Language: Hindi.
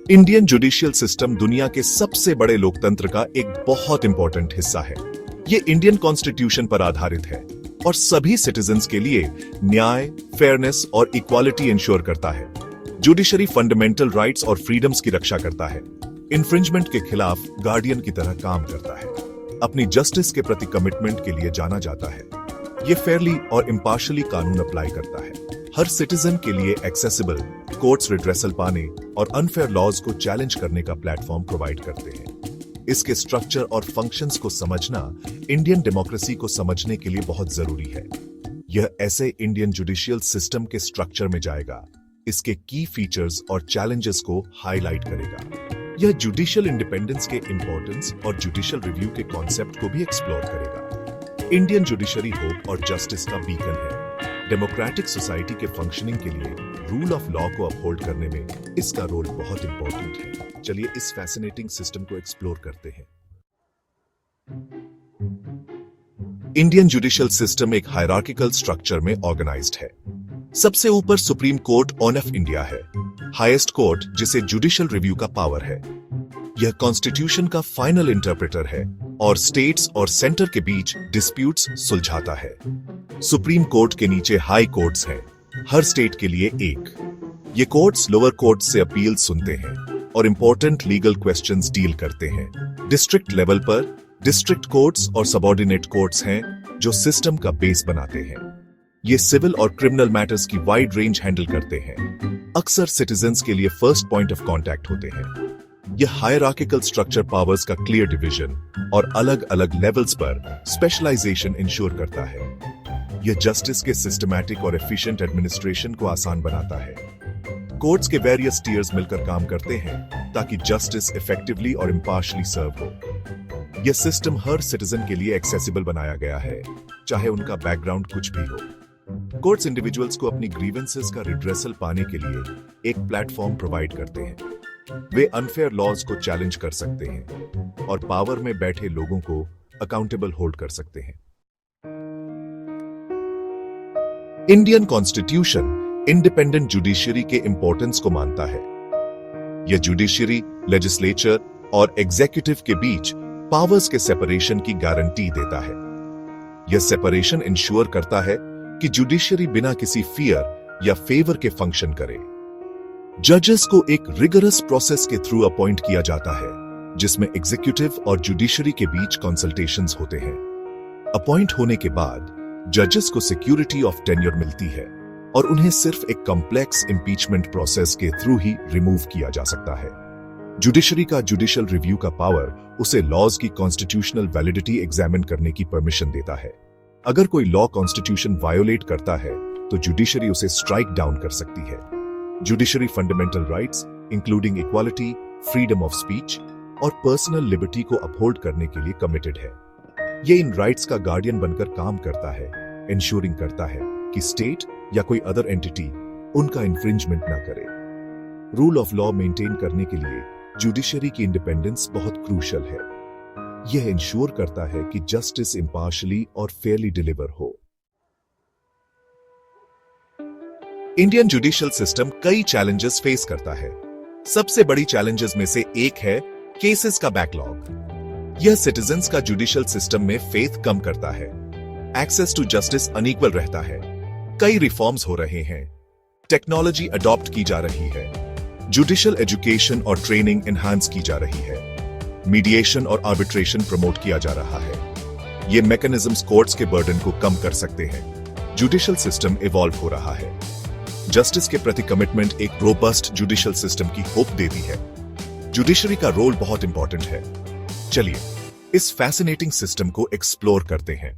इंडियन जुडिशियल सिस्टम दुनिया के सबसे बड़े लोकतंत्र का एक बहुत इंपॉर्टेंट हिस्सा है। ये इंडियन कॉन्स्टिट्यूशन पर आधारित है और सभी सिटीजन्स के लिए न्याय, फेयरनेस और इक्वालिटी इंश्योर करता है। जुडिशरी फंडामेंटल राइट्स और फ्रीडम्स की रक्षा करता है, इन्फ्रिंजमेंट के खिलाफ गार्डियन की तरह काम करता है, अपनी जस्टिस के प्रति कमिटमेंट के लिए जाना जाता है। ये फेयरली और इम्पार्शियली कानून अप्लाई करता है, हर सिटीजन के लिए एक्सेसिबल कोर्ट्स रिड्रेसल पाने और अनफेयर लॉज को चैलेंज करने का प्लेटफॉर्म प्रोवाइड करते हैं। इसके स्ट्रक्चर और फंक्शंस को समझना इंडियन डेमोक्रेसी को समझने के लिए बहुत जरूरी है। यह ऐसे इंडियन जुडिशियल सिस्टम के स्ट्रक्चर में जाएगा, इसके की फीचर्स और चैलेंजेस को हाईलाइट करेगा। यह जुडिशियल इंडिपेंडेंस के इंपॉर्टेंस और जुडिशियल रिव्यू के कॉन्सेप्ट को भी एक्सप्लोर करेगा। इंडियन जुडिशरी होप और जस्टिस का बीकन है। डेमोक्रेटिक सोसाइटी के फंक्शनिंग के लिए रूल ऑफ लॉ को अपहोल्ड करने में इसका रोल बहुत इंपॉर्टेंट है। चलिए इस फैसिनेटिंग सिस्टम को एक्सप्लोर करते हैं। इंडियन जुडिशियल सिस्टम एक हायरार्किकल स्ट्रक्चर में ऑर्गेनाइज्ड है। सबसे ऊपर सुप्रीम कोर्ट ऑफ इंडिया है, हाईएस्ट कोर्ट जिसे जुडिशियल रिव्यू का पावर है। यह कॉन्स्टिट्यूशन का फाइनल इंटरप्रेटर है और स्टेट्स और सेंटर के बीच डिस्प्यूट्स सुलझाता है। सुप्रीम कोर्ट के नीचे हाई कोर्ट्स हैं, हर स्टेट के लिए एक। ये कोर्ट्स लोअर कोर्ट से अपील सुनते हैं और इंपॉर्टेंट लीगल क्वेश्चंस डील करते हैं। डिस्ट्रिक्ट लेवल पर डिस्ट्रिक्ट कोर्ट्स और सबऑर्डिनेट कोर्ट्स हैं जो सिस्टम का बेस बनाते हैं। ये सिविल और क्रिमिनल मैटर्स की वाइड रेंज हैंडल करते हैं, अक्सर सिटीजन्स के लिए फर्स्ट पॉइंट ऑफ कॉन्टैक्ट होते हैं। यह हायरार्किकल स्ट्रक्चर पावर्स का क्लियर डिवीजन और अलग अलग लेवल्स पर स्पेशलाइजेशन इंश्योर करता है। यह जस्टिस के सिस्टमैटिक और एफिशिएंट एडमिनिस्ट्रेशन को आसान बनाता है। कोर्ट्स के वेरियस टियर्स मिलकर काम करते हैं ताकि जस्टिस इफेक्टिवली और इम्पार्शियली सर्व हो। यह सिस्टम हर सिटीजन के लिए एक्सेसिबल बनाया गया है, चाहे उनका बैकग्राउंड कुछ भी हो। कोर्ट्स इंडिविजुअल्स को अपनी ग्रीवेंसेस का रिड्रेसल पाने के लिए एक प्लेटफॉर्म प्रोवाइड करते हैं। वे अनफेयर लॉज को चैलेंज कर सकते हैं और पावर में बैठे लोगों को अकाउंटेबल होल्ड कर सकते हैं। इंडियन कॉन्स्टिट्यूशन इंडिपेंडेंट जुडिशरी के इंपॉर्टेंस को मानता है। यह जुडिशरी, लेजिस्लेचर और एग्जीक्यूटिव के बीच पावर्स के सेपरेशन की गारंटी देता है। यह सेपरेशन इंश्योर करता है कि जुडिशरी बिना किसी फियर या फेवर के फंक्शन करे। जजेस को एक रिगरस प्रोसेस के थ्रू अपॉइंट किया जाता है, जिसमें एग्जीक्यूटिव और जुडिशरी के बीच कंसल्टेशंस होते हैं। अपॉइंट होने के बाद जजेस को सिक्योरिटी ऑफ टेन्योर मिलती है और उन्हें सिर्फ एक कॉम्प्लेक्स इंपीचमेंट प्रोसेस के थ्रू ही रिमूव किया जा सकता है। जुडिशरी का जुडिशियल रिव्यू का पावर उसे लॉज की कॉन्स्टिट्यूशनल वैलिडिटी एग्जामिन करने की परमिशन देता है। अगर कोई लॉ कॉन्स्टिट्यूशन वायोलेट करता है तो जुडिशरी उसे स्ट्राइक डाउन कर सकती है। Judiciary fundamental rights including equality, freedom of speech और पर्सनल लिबर्टी को अपहोल्ड करने के लिए कमिटेड है। ये इन राइट्स का गार्डियन बनकर काम करता है, इंश्योरिंग करता है कि स्टेट या कोई अदर एंटिटी उनका इंफ्रिंजमेंट ना करे। रूल ऑफ लॉ मेंटेन करने के लिए जुडिशरी की इंडिपेंडेंस बहुत क्रूशियल है। यह इंश्योर करता है कि जस्टिस इम्पार्शियली और फेयरली डिलीवर हो। इंडियन जुडिशियल सिस्टम कई चैलेंजेस फेस करता है। सबसे बड़ी चैलेंजेस में से एक है केसेस का बैकलॉग। यह सिटीजन्स का जुडिशियल सिस्टम में फेथ कम करता है। एक्सेस टू जस्टिस अनइक्वल रहता है। कई रिफॉर्म्स हो रहे हैं, टेक्नोलॉजी अडॉप्ट की जा रही है, जुडिशियल एजुकेशन और ट्रेनिंग एनहांस की जा रही है, मीडिएशन और आर्बिट्रेशन प्रमोट किया जा रहा है। ये मैकेनिज्म्स कोर्ट्स के बर्डन को कम कर सकते हैं। जुडिशियल सिस्टम इवॉल्व हो रहा है। जस्टिस के प्रति कमिटमेंट एक रोबस्ट जुडिशियल सिस्टम की होप देती है। जुडिशरी का रोल बहुत इंपॉर्टेंट है। चलिए इस फैसिनेटिंग सिस्टम को एक्सप्लोर करते हैं।